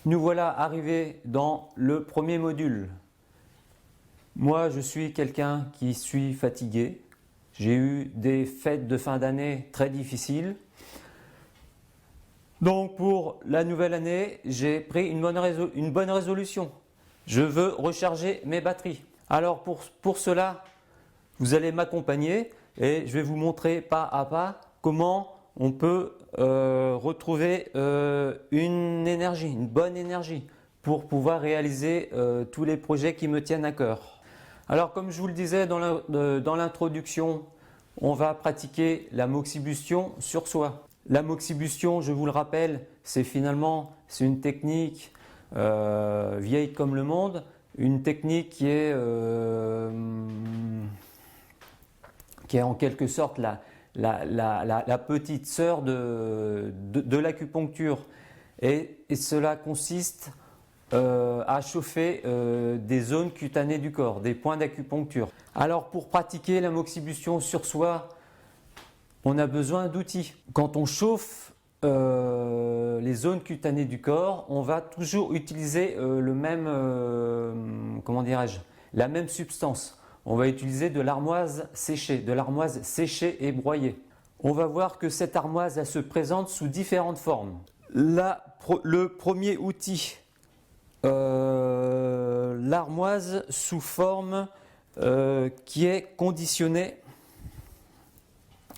Nous voilà arrivés dans le premier module. Moi, je suis quelqu'un qui suis fatigué. J'ai eu des fêtes de fin d'année très difficiles. Donc pour la nouvelle année, j'ai pris une bonne résolution. Je veux recharger mes batteries. Alors pour cela, vous allez m'accompagner et je vais vous montrer pas à pas comment on peut retrouver une bonne énergie pour pouvoir réaliser tous les projets qui me tiennent à cœur. Alors comme je vous le disais dans l'introduction, on va pratiquer la moxibustion sur soi. La moxibustion, je vous le rappelle, c'est une technique vieille comme le monde, une technique qui est en quelque sorte la petite sœur de l'acupuncture. Et cela consiste à chauffer des zones cutanées du corps, des points d'acupuncture. Alors pour pratiquer la moxibustion sur soi, on a besoin d'outils. Quand on chauffe les zones cutanées du corps, on va toujours utiliser la même substance. On va utiliser de l'armoise séchée et broyée. On va voir que cette armoise, elle se présente sous différentes formes. Le premier outil, l'armoise sous forme qui est conditionnée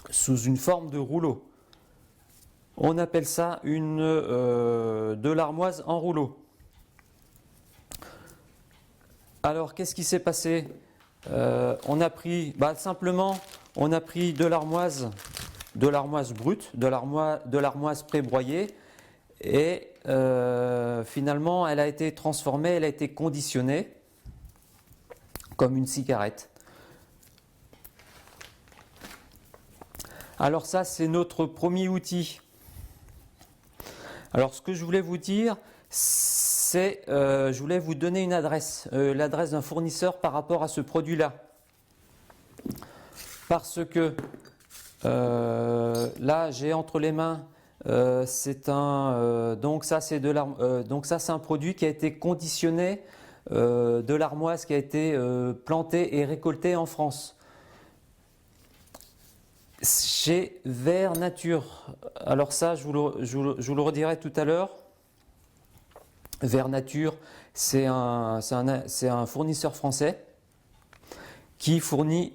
sous une forme de rouleau. On appelle ça de l'armoise en rouleau. Alors qu'est-ce qui s'est passé? On a pris de l'armoise brute, de l'armoise pré-broyée et finalement elle a été transformée, elle a été conditionnée comme une cigarette. Alors ça, c'est notre premier outil. Alors ce que je voulais vous dire, c'est je voulais vous donner une adresse, l'adresse d'un fournisseur par rapport à ce produit-là. Parce que là, j'ai entre les mains, c'est un produit qui a été conditionné de l'armoise qui a été plantée et récoltée en France. Chez Vert Nature. Alors ça, je vous le redirai tout à l'heure. Vert Nature, c'est un fournisseur français qui fournit,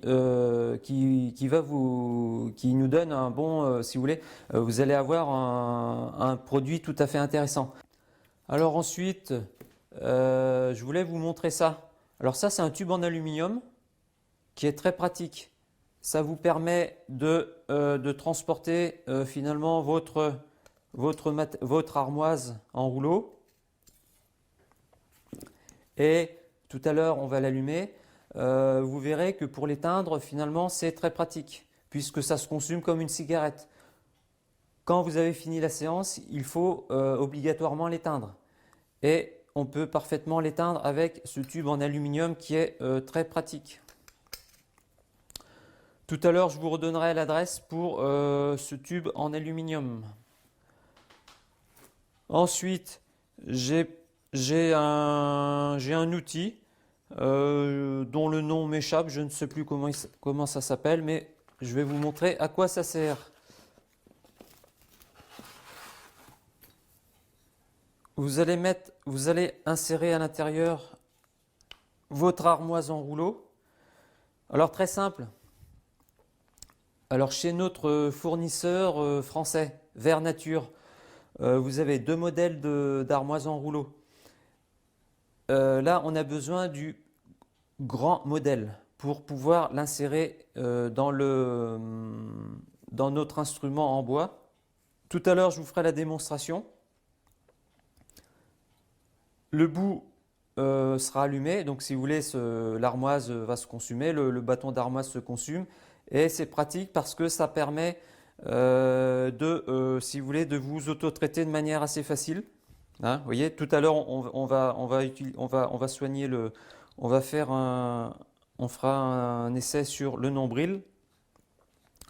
qui nous donne un bon, si vous voulez, vous allez avoir un produit tout à fait intéressant. Alors ensuite, je voulais vous montrer ça. Alors ça, c'est un tube en aluminium qui est très pratique. Ça vous permet de transporter finalement votre armoise en rouleau. Et tout à l'heure, on va l'allumer. Vous verrez que pour l'éteindre, finalement, c'est très pratique puisque ça se consume comme une cigarette. Quand vous avez fini la séance, il faut obligatoirement l'éteindre. Et on peut parfaitement l'éteindre avec ce tube en aluminium qui est très pratique. Tout à l'heure, je vous redonnerai l'adresse pour ce tube en aluminium. Ensuite, j'ai un outil dont le nom m'échappe, je ne sais plus comment ça s'appelle, mais je vais vous montrer à quoi ça sert. Vous allez insérer à l'intérieur votre armoise en rouleau. Alors très simple. Alors chez notre fournisseur français, Vert Nature, vous avez deux modèles d'armoise en rouleau. Là, on a besoin du grand modèle pour pouvoir l'insérer dans notre instrument en bois. Tout à l'heure, je vous ferai la démonstration. Le bout sera allumé, donc si vous voulez, l'armoise va se consumer, le bâton d'armoise se consume. Et c'est pratique parce que ça permet si vous voulez, de vous auto-traiter de manière assez facile. Hein, vous voyez, tout à l'heure, on va soigner on fera un essai sur le nombril.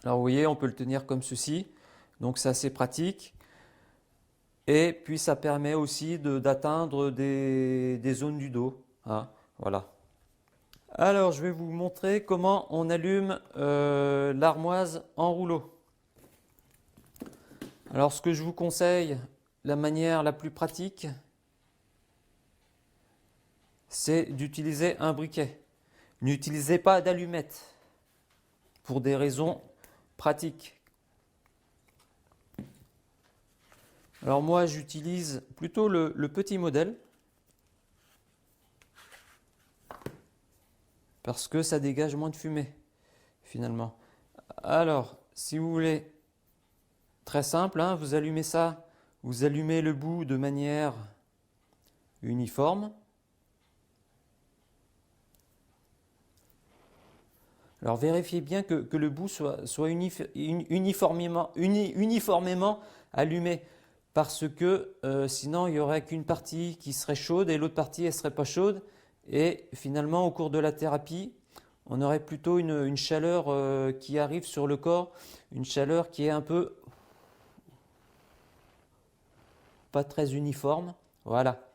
Alors vous voyez, on peut le tenir comme ceci, donc c'est assez pratique. Et puis ça permet aussi d'atteindre des zones du dos, hein, voilà. Alors je vais vous montrer comment on allume l'armoise en rouleau. Alors ce que je vous conseille, la manière la plus pratique, c'est d'utiliser un briquet. N'utilisez pas d'allumette pour des raisons pratiques. Alors moi j'utilise plutôt le petit modèle parce que ça dégage moins de fumée finalement. Alors si vous voulez, très simple, hein, vous allumez ça, vous allumez le bout de manière uniforme. Alors vérifiez bien que le bout soit uniformément allumé parce que sinon il n'y aurait qu'une partie qui serait chaude et l'autre partie elle ne serait pas chaude et finalement au cours de la thérapie on aurait plutôt une chaleur qui arrive sur le corps, une chaleur qui est un peu pas très uniforme, voilà.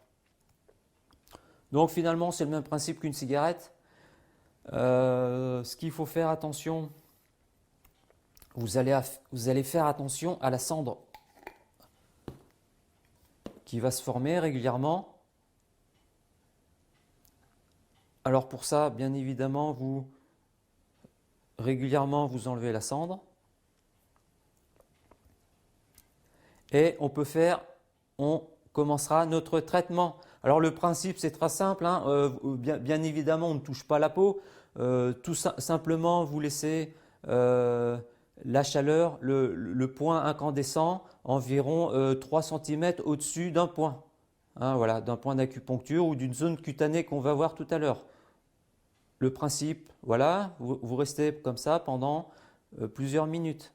Donc finalement c'est le même principe qu'une cigarette. Ce qu'il faut faire attention, vous allez faire attention à la cendre qui va se former régulièrement. Alors pour ça, bien évidemment, régulièrement vous enlevez la cendre. Et on commencera notre traitement. Alors le principe c'est très simple, hein. Bien évidemment on ne touche pas la peau, simplement vous laissez la chaleur, le point incandescent environ 3 cm au-dessus d'un point, hein, voilà, d'un point d'acupuncture ou d'une zone cutanée qu'on va voir tout à l'heure. Le principe, voilà, vous restez comme ça pendant plusieurs minutes.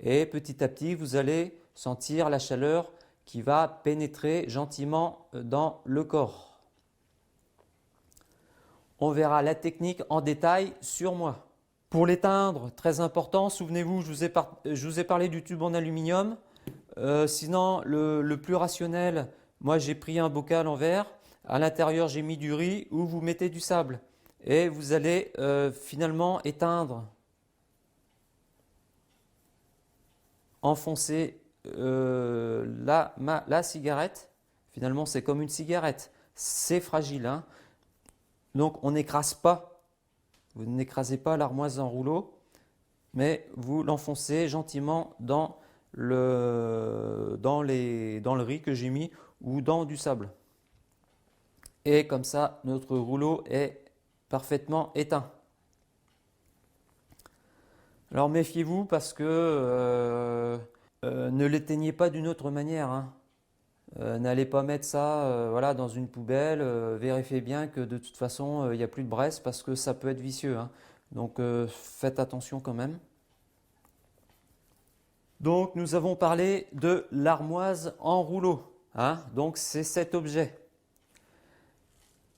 Et petit à petit vous allez sentir la chaleur qui va pénétrer gentiment dans le corps. On verra la technique en détail sur moi. Pour l'éteindre, très important, souvenez-vous, je vous ai parlé du tube en aluminium. Sinon, le plus rationnel, moi j'ai pris un bocal en verre, à l'intérieur j'ai mis du riz ou vous mettez du sable. Et vous allez finalement éteindre, enfoncer la cigarette. Finalement c'est comme une cigarette, c'est fragile, hein. Donc on n'écrase pas, vous n'écrasez pas l'armoise en rouleau, mais vous l'enfoncez gentiment dans le riz que j'ai mis ou dans du sable. Et comme ça notre rouleau est parfaitement éteint. Alors méfiez-vous parce que ne l'éteignez pas d'une autre manière, hein. N'allez pas mettre ça voilà, dans une poubelle, vérifiez bien que de toute façon il n'y a plus de braise parce que ça peut être vicieux, hein. Donc faites attention quand même. Donc nous avons parlé de l'armoise en rouleau, hein. Donc c'est cet objet.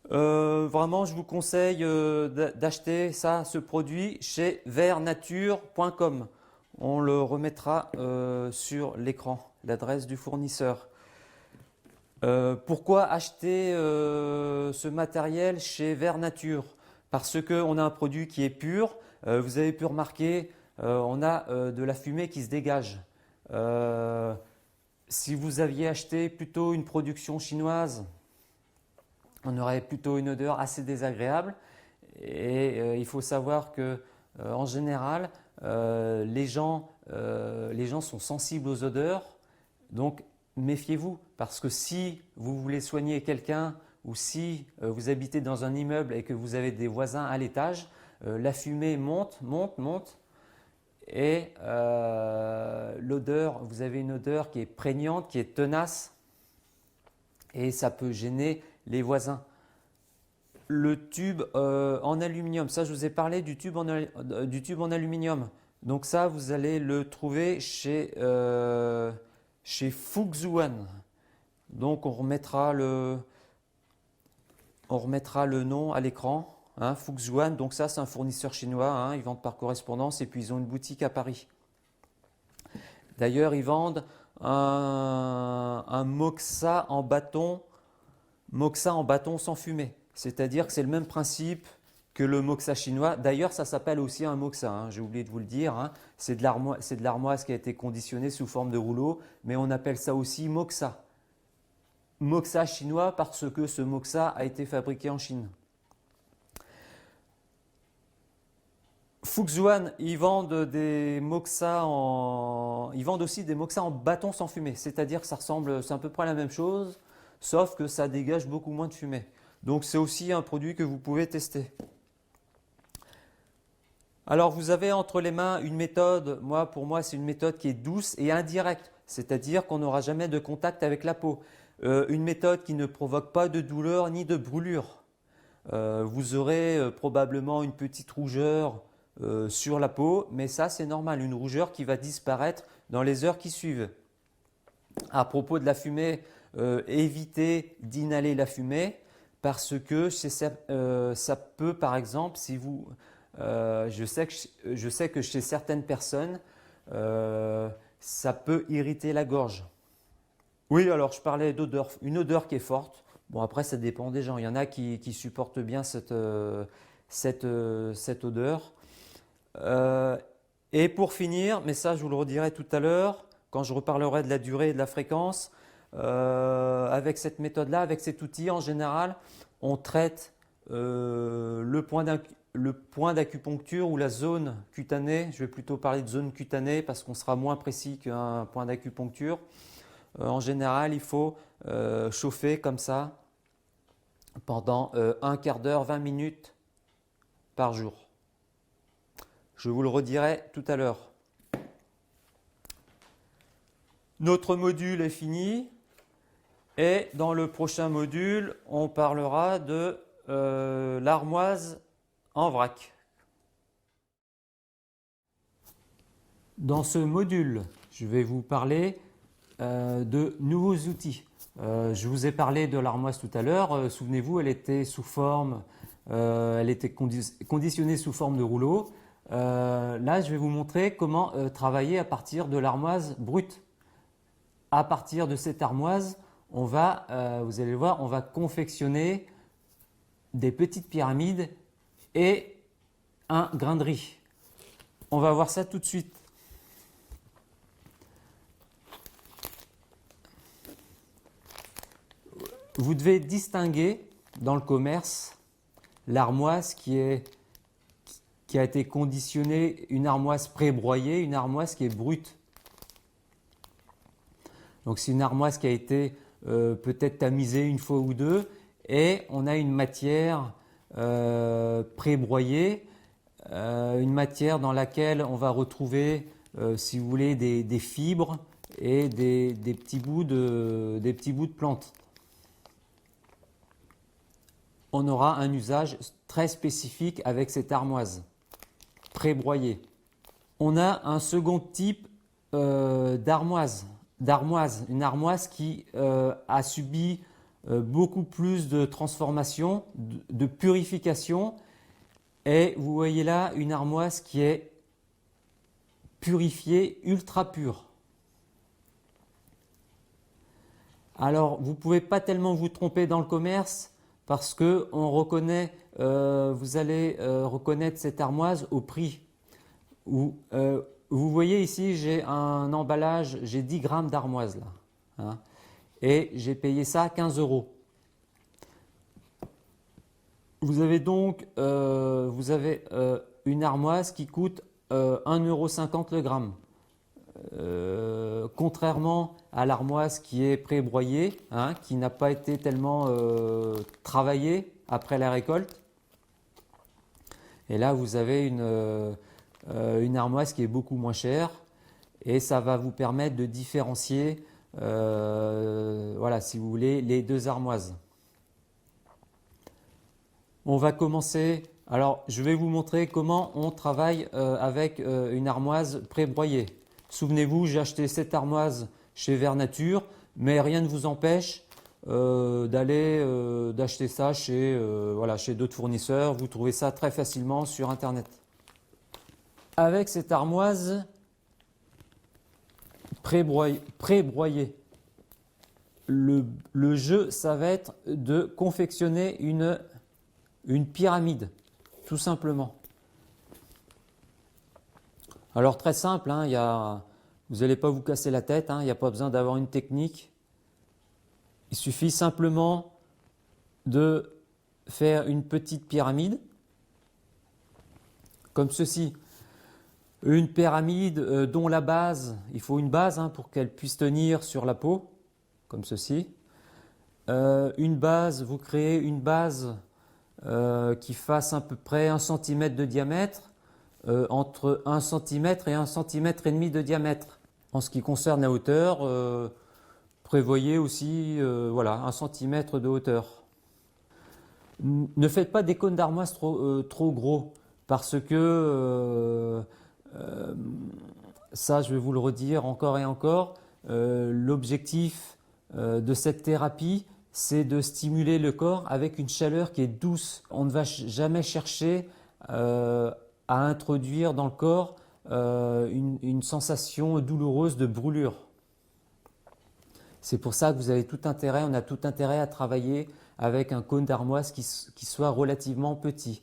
Vraiment je vous conseille d'acheter ce produit chez vernature.com. On le remettra sur l'écran, l'adresse du fournisseur. Pourquoi acheter ce matériel chez Vernature? Parce qu'on a un produit qui est pur. Vous avez pu remarquer, on a de la fumée qui se dégage. Si vous aviez acheté plutôt une production chinoise, on aurait plutôt une odeur assez désagréable. Et il faut savoir que en général, les gens sont sensibles aux odeurs. Donc méfiez-vous, parce que si vous voulez soigner quelqu'un ou si vous habitez dans un immeuble et que vous avez des voisins à l'étage, la fumée monte et l'odeur, vous avez une odeur qui est prégnante, qui est tenace et ça peut gêner les voisins. Le tube en aluminium, ça je vous ai parlé du tube en aluminium. Donc ça vous allez le trouver chez Fuxuan. Donc on remettra le nom à l'écran, hein, Fuxuan. Donc ça c'est un fournisseur chinois, hein, ils vendent par correspondance et puis ils ont une boutique à Paris. D'ailleurs ils vendent un moxa en bâton sans fumée. C'est-à-dire que c'est le même principe que le moxa chinois. D'ailleurs, ça s'appelle aussi un moxa, hein, j'ai oublié de vous le dire. Hein. C'est de l'armoise qui a été conditionnée sous forme de rouleau, mais on appelle ça aussi moxa. Moxa chinois parce que ce moxa a été fabriqué en Chine. Fuxuan, ils vendent aussi des moxas en bâton sans fumée, c'est-à-dire que c'est à peu près la même chose, sauf que ça dégage beaucoup moins de fumée. Donc c'est aussi un produit que vous pouvez tester. Alors vous avez entre les mains une méthode, pour moi c'est une méthode qui est douce et indirecte, c'est-à-dire qu'on n'aura jamais de contact avec la peau. Une méthode qui ne provoque pas de douleur ni de brûlure. Vous aurez probablement une petite rougeur sur la peau, mais ça c'est normal, une rougeur qui va disparaître dans les heures qui suivent. À propos de la fumée, évitez d'inhaler la fumée parce que ça peut par exemple, si vous, je sais que chez certaines personnes, ça peut irriter la gorge. Oui, alors je parlais d'odeur, une odeur qui est forte. Bon, après, ça dépend des gens. Il y en a qui supportent bien cette odeur. Et pour finir, mais ça je vous le redirai tout à l'heure, quand je reparlerai de la durée et de la fréquence, avec cette méthode-là, avec cet outil, en général, on traite le point d'acupuncture ou la zone cutanée. Je vais plutôt parler de zone cutanée parce qu'on sera moins précis qu'un point d'acupuncture. En général, il faut chauffer comme ça pendant un quart d'heure, 20 minutes par jour. Je vous le redirai tout à l'heure. Notre module est fini et dans le prochain module, on parlera de l'armoise en vrac. Dans ce module, je vais vous parler de nouveaux outils. Je vous ai parlé de l'armoise tout à l'heure. Souvenez-vous, elle était conditionnée sous forme de rouleau. Là, je vais vous montrer comment travailler à partir de l'armoise brute. À partir de cette armoise, vous allez voir, on va confectionner des petites pyramides et un grain de riz. On va voir ça tout de suite. Vous devez distinguer dans le commerce l'armoise qui a été conditionnée, une armoise pré-broyée, une armoise qui est brute. Donc c'est une armoise qui a été peut-être tamisée une fois ou deux et on a une matière pré-broyée, une matière dans laquelle on va retrouver, si vous voulez, des fibres et des petits bouts de plantes. On aura un usage très spécifique avec cette armoise pré-broyée. On a un second type d'armoise, une armoise qui a subi beaucoup plus de transformation, de purification. Et vous voyez là une armoise qui est purifiée, ultra pure. Alors, vous ne pouvez pas tellement vous tromper dans le commerce parce que vous allez reconnaître cette armoise au prix. Vous voyez ici, j'ai un emballage, j'ai 10 grammes d'armoise là. Hein, et j'ai payé ça 15 €. Vous avez donc une armoise qui coûte 1,50 € le gramme. Contrairement à l'armoise qui est pré-broyée, hein, qui n'a pas été tellement travaillée après la récolte. Et là, vous avez une armoise qui est beaucoup moins chère et ça va vous permettre de différencier, voilà, si vous voulez, les deux armoises. On va commencer. Alors, je vais vous montrer comment on travaille avec une armoise pré-broyée. Souvenez-vous, j'ai acheté cette armoise chez Vernature, mais rien ne vous empêche d'acheter ça chez d'autres fournisseurs. Vous trouvez ça très facilement sur Internet. Avec cette armoise pré-broyer. Le jeu, ça va être de confectionner une pyramide, tout simplement. Alors très simple, hein, vous n'allez pas vous casser la tête, hein, il n'y a pas besoin d'avoir une technique. Il suffit simplement de faire une petite pyramide, comme ceci. Une pyramide dont la base, il faut une base pour qu'elle puisse tenir sur la peau, comme ceci. Une base, vous créez une base qui fasse à peu près 1 cm de diamètre, entre 1 cm et 1 cm et demi de diamètre. En ce qui concerne la hauteur, prévoyez aussi voilà, 1 cm de hauteur. Ne faites pas des cônes d'armoise trop gros, parce que ça, je vais vous le redire encore et encore, l'objectif de cette thérapie, c'est de stimuler le corps avec une chaleur qui est douce. On ne va jamais chercher à introduire dans le corps une sensation douloureuse de brûlure. C'est pour ça que vous avez tout intérêt, on a tout intérêt à travailler avec un cône d'armoise qui soit relativement petit.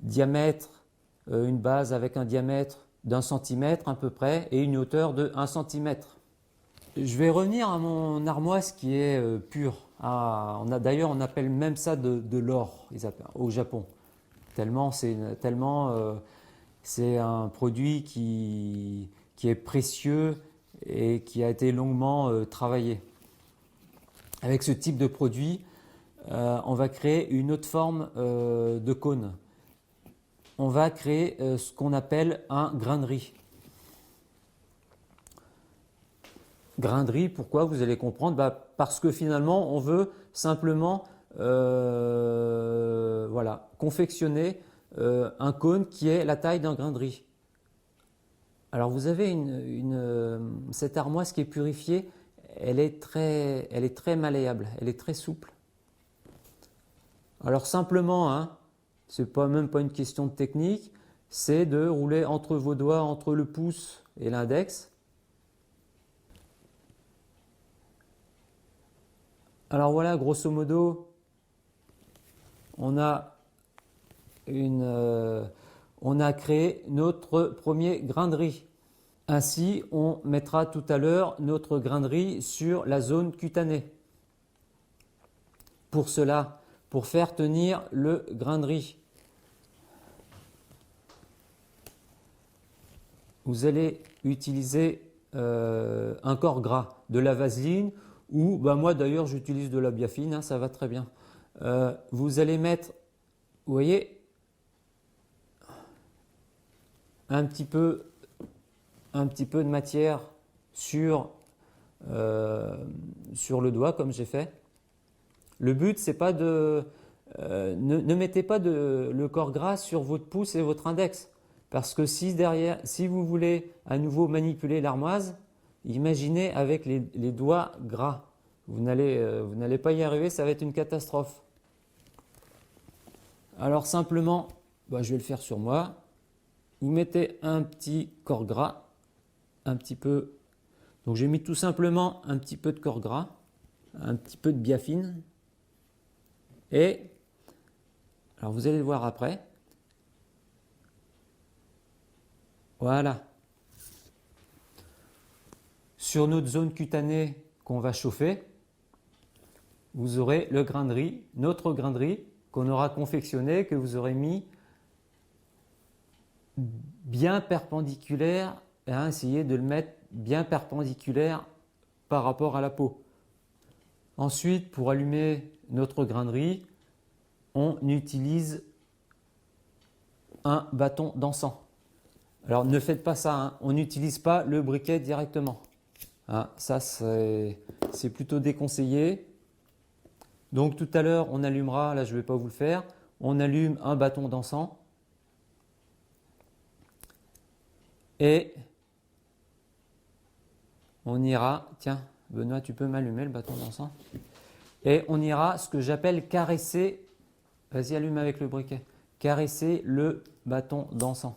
Diamètre, une base avec un diamètre d'1 centimètre à peu près et une hauteur de 1 cm. Je vais revenir à mon armoise qui est pure. D'ailleurs, on appelle même ça de l'or au Japon. Tellement c'est un produit qui est précieux et qui a été longuement travaillé. Avec ce type de produit, on va créer une autre forme de cône. On va créer ce qu'on appelle un grain de riz. Grain de riz, pourquoi? Vous allez comprendre. Parce que finalement, on veut simplement voilà, confectionner un cône qui est la taille d'un grain de riz. Alors vous avez cette armoise qui est purifiée, elle est très malléable, elle est très souple. Alors simplement, c'est même pas une question de technique, c'est de rouler entre vos doigts, entre le pouce et l'index. Alors voilà, grosso modo, on a créé notre premier grain de riz. Ainsi, on mettra tout à l'heure notre grain de riz sur la zone cutanée. Pour cela, pour faire tenir le grain de riz, vous allez utiliser un corps gras, de la vaseline ou moi d'ailleurs j'utilise de la biafine, ça va très bien. Vous allez mettre, vous voyez, un petit peu de matière sur le doigt comme j'ai fait. Le but c'est pas de ne mettez pas le corps gras sur votre pouce et votre index, parce que si vous voulez à nouveau manipuler l'armoise, imaginez avec les doigts gras, vous n'allez pas y arriver, ça va être une catastrophe. Alors simplement, je vais le faire sur moi. Vous mettez un petit corps gras, un petit peu. Donc j'ai mis tout simplement un petit peu de corps gras, un petit peu de biafine. Et alors vous allez le voir après. Voilà. Sur notre zone cutanée qu'on va chauffer, vous aurez le grain de riz, notre grain de riz qu'on aura confectionné, que vous aurez mis bien perpendiculaire, essayez de le mettre bien perpendiculaire par rapport à la peau. Ensuite, pour allumer notre grain de riz, on utilise un bâton d'encens. Alors ne faites pas ça, on n'utilise pas le briquet directement. Ça c'est plutôt déconseillé. Donc tout à l'heure on allumera, là je ne vais pas vous le faire, on allume un bâton d'encens et on ira, tiens Benoît tu peux m'allumer le bâton d'encens, et on ira ce que j'appelle caresser, vas-y allume avec le briquet, caresser le bâton d'encens.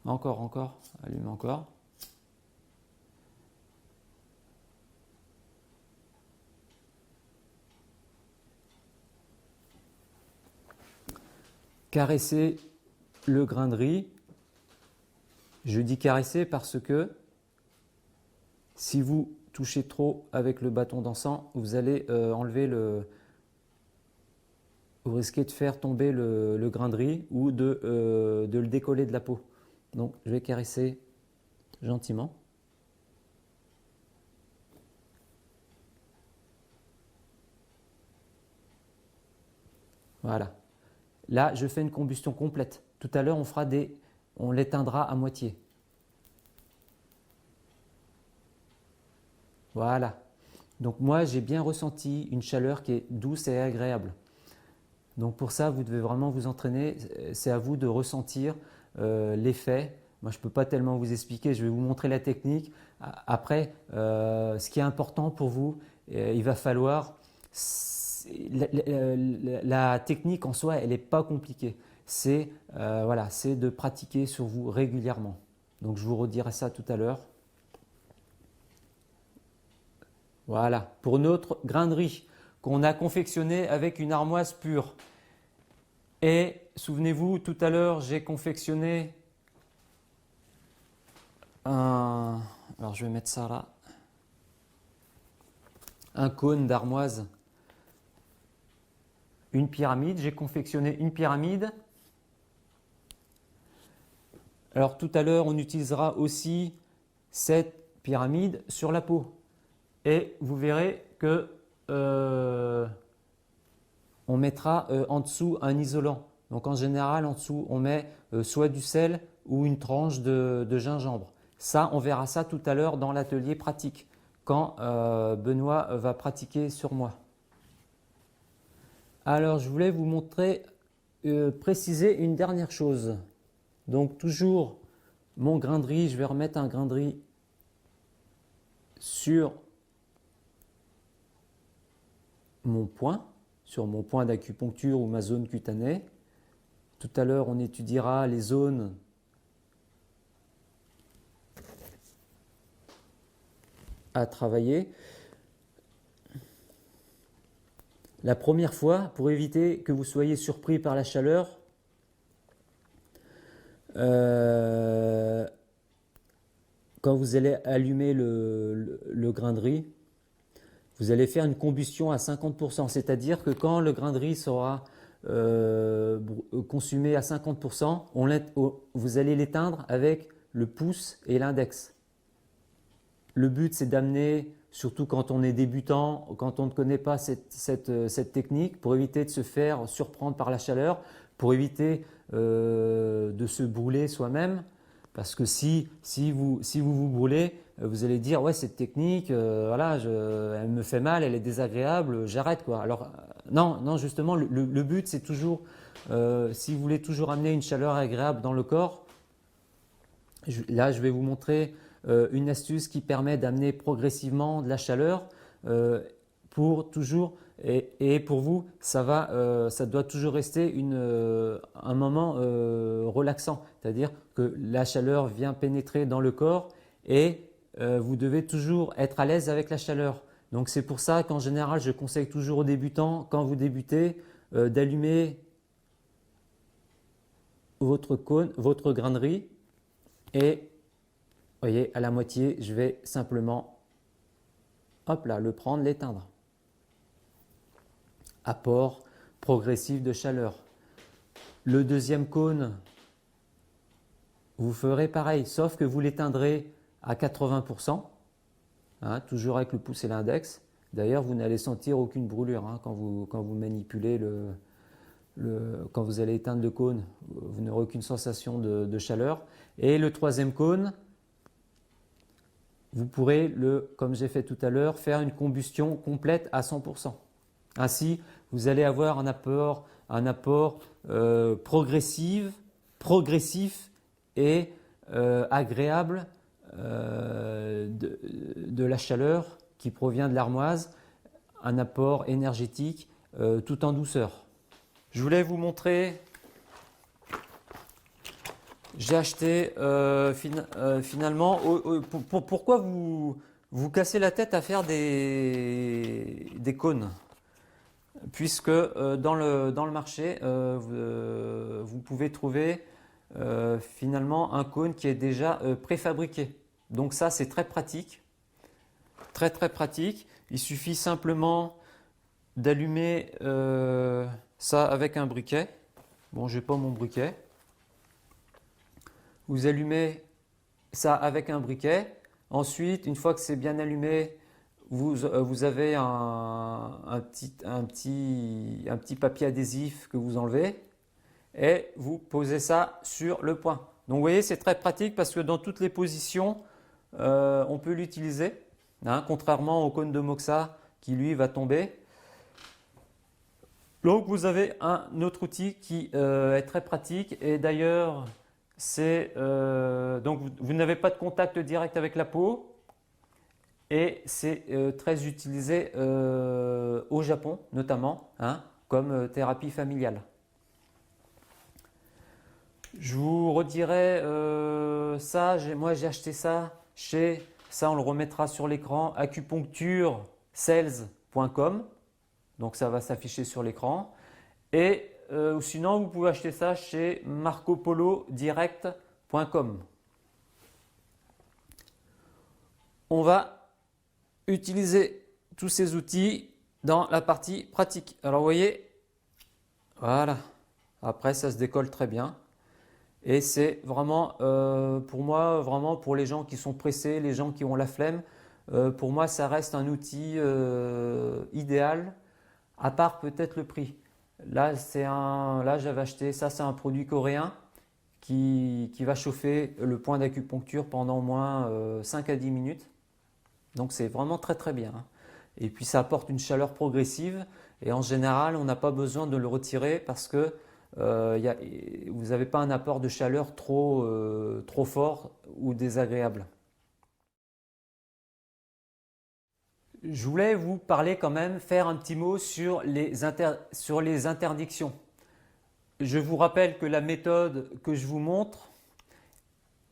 Encore, allume encore. Caresser le grain de riz. Je dis caresser parce que si vous touchez trop avec le bâton d'encens, vous allez enlever vous risquez de faire tomber le grain de riz ou de le décoller de la peau. Donc je vais caresser gentiment. Voilà. Là, je fais une combustion complète. Tout à l'heure, on l'éteindra à moitié. Voilà. Donc moi, j'ai bien ressenti une chaleur qui est douce et agréable. Donc pour ça, vous devez vraiment vous entraîner. C'est à vous de ressentir l'effet. Moi, je ne peux pas tellement vous expliquer. Je vais vous montrer la technique. Après, ce qui est important pour vous, il va falloir… La technique en soi, elle n'est pas compliquée. C'est voilà, c'est de pratiquer sur vous régulièrement. Donc je vous redirai ça tout à l'heure. Voilà, pour notre grain de riz qu'on a confectionné avec une armoise pure. Et souvenez-vous, tout à l'heure, j'ai confectionné alors je vais mettre ça là, un cône d'armoise, une pyramide. J'ai confectionné une pyramide. Alors tout à l'heure, on utilisera aussi cette pyramide sur la peau. Et vous verrez que on mettra en dessous un isolant. Donc en général, en dessous, on met soit du sel ou une tranche de gingembre. Ça, on verra ça tout à l'heure dans l'atelier pratique, quand Benoît va pratiquer sur moi. Alors, je voulais vous montrer, préciser une dernière chose. Donc toujours mon grain de riz, je vais remettre un grain de riz sur mon point d'acupuncture ou ma zone cutanée. Tout à l'heure, on étudiera les zones à travailler. La première fois, pour éviter que vous soyez surpris par la chaleur, quand vous allez allumer le grain de riz, vous allez faire une combustion à 50%, c'est-à-dire que quand le grain de riz sera consumé à 50%, vous allez l'éteindre avec le pouce et l'index. Le but, c'est d'amener, surtout quand on est débutant, quand on ne connaît pas cette technique, pour éviter de se faire surprendre par la chaleur, pour éviter de se brûler soi-même. Parce que si vous vous brûlez, vous allez dire ouais, cette technique, voilà, elle me fait mal, elle est désagréable, j'arrête quoi. Alors non, justement le but c'est toujours, si vous voulez toujours amener une chaleur agréable dans le corps, là je vais vous montrer une astuce qui permet d'amener progressivement de la chaleur pour toujours, et pour vous ça doit toujours rester un moment relaxant, c'est-à-dire que la chaleur vient pénétrer dans le corps et vous devez toujours être à l'aise avec la chaleur. Donc c'est pour ça qu'en général je conseille toujours aux débutants, quand vous débutez, d'allumer votre grain de riz et vous voyez, à la moitié, je vais simplement, hop là, le prendre, l'éteindre. Apport progressif de chaleur. Le deuxième cône, vous ferez pareil, sauf que vous l'éteindrez à 80%, hein, toujours avec le pouce et l'index. D'ailleurs, vous n'allez sentir aucune brûlure hein, quand vous manipulez quand vous allez éteindre le cône, vous n'aurez aucune sensation de chaleur. Et le troisième cône, vous pourrez, comme j'ai fait tout à l'heure, faire une combustion complète à 100%. Ainsi, vous allez avoir un apport progressif et agréable de la chaleur qui provient de l'armoise, un apport énergétique tout en douceur. Je voulais vous montrer J'ai acheté finalement, pourquoi vous cassez la tête à faire des cônes? Puisque dans le marché, vous pouvez trouver finalement un cône qui est déjà préfabriqué. Donc ça, c'est très pratique, très très pratique. Il suffit simplement d'allumer ça avec un briquet. Bon, j'ai pas mon briquet. Vous allumez ça avec un briquet. Ensuite, une fois que c'est bien allumé, vous avez un petit papier adhésif que vous enlevez et vous posez ça sur le point. Donc vous voyez, c'est très pratique parce que dans toutes les positions, on peut l'utiliser, hein, contrairement au cône de Moxa qui lui va tomber. Donc vous avez un autre outil qui est très pratique et d'ailleurs donc vous n'avez pas de contact direct avec la peau. Et c'est très utilisé au Japon notamment, hein, comme thérapie familiale. Je vous redirai ça, moi j'ai acheté ça chez, ça on le remettra sur l'écran, acupuncturesales.com, donc ça va s'afficher sur l'écran. Et sinon vous pouvez acheter ça chez marcopolodirect.com. On va utiliser tous ces outils dans la partie pratique. Alors vous voyez, voilà, après ça se décolle très bien et c'est vraiment pour moi, vraiment pour les gens qui sont pressés, les gens qui ont la flemme, pour moi ça reste un outil idéal, à part peut-être le prix. Là j'avais acheté ça, c'est un produit coréen qui va chauffer le point d'acupuncture pendant au moins 5 à 10 minutes. Donc c'est vraiment très très bien. Et puis ça apporte une chaleur progressive et en général on n'a pas besoin de le retirer parce que vous n'avez pas un apport de chaleur trop fort ou désagréable. Je voulais vous parler quand même, faire un petit mot sur les interdictions. Je vous rappelle que la méthode que je vous montre,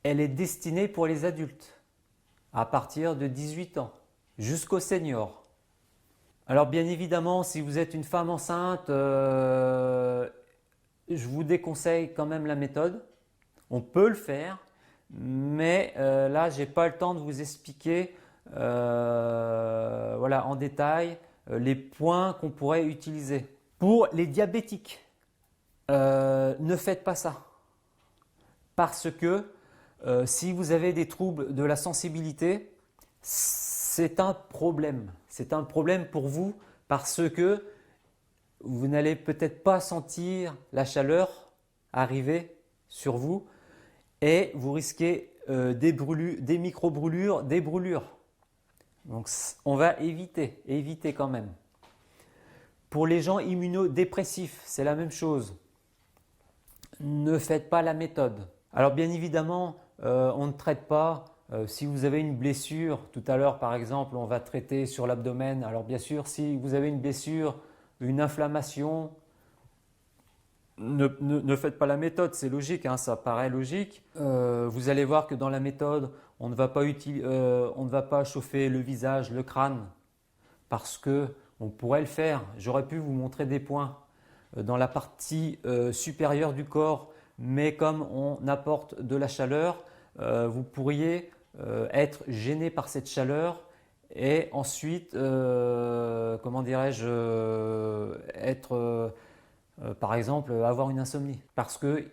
elle est destinée pour les adultes à partir de 18 ans jusqu'aux seniors. Alors bien évidemment, si vous êtes une femme enceinte, je vous déconseille quand même la méthode. On peut le faire, mais là, je n'ai pas le temps de vous expliquer voilà, en détail les points qu'on pourrait utiliser. Pour les diabétiques, ne faites pas ça. Parce que si vous avez des troubles de la sensibilité, c'est un problème. C'est un problème pour vous parce que vous n'allez peut-être pas sentir la chaleur arriver sur vous et vous risquez des micro-brûlures, des brûlures. Donc on va éviter quand même. Pour les gens immunodépressifs, c'est la même chose. Ne faites pas la méthode. Alors bien évidemment, on ne traite pas. Si vous avez une blessure, tout à l'heure par exemple, on va traiter sur l'abdomen. Alors bien sûr, si vous avez une blessure, une inflammation, ne faites pas la méthode, c'est logique, hein, ça paraît logique. Vous allez voir que dans la méthode, on ne va pas chauffer le visage, le crâne, parce que on pourrait le faire. J'aurais pu vous montrer des points dans la partie supérieure du corps, mais comme on apporte de la chaleur, vous pourriez être gêné par cette chaleur et ensuite, comment dirais-je, être, par exemple, avoir une insomnie. Parce que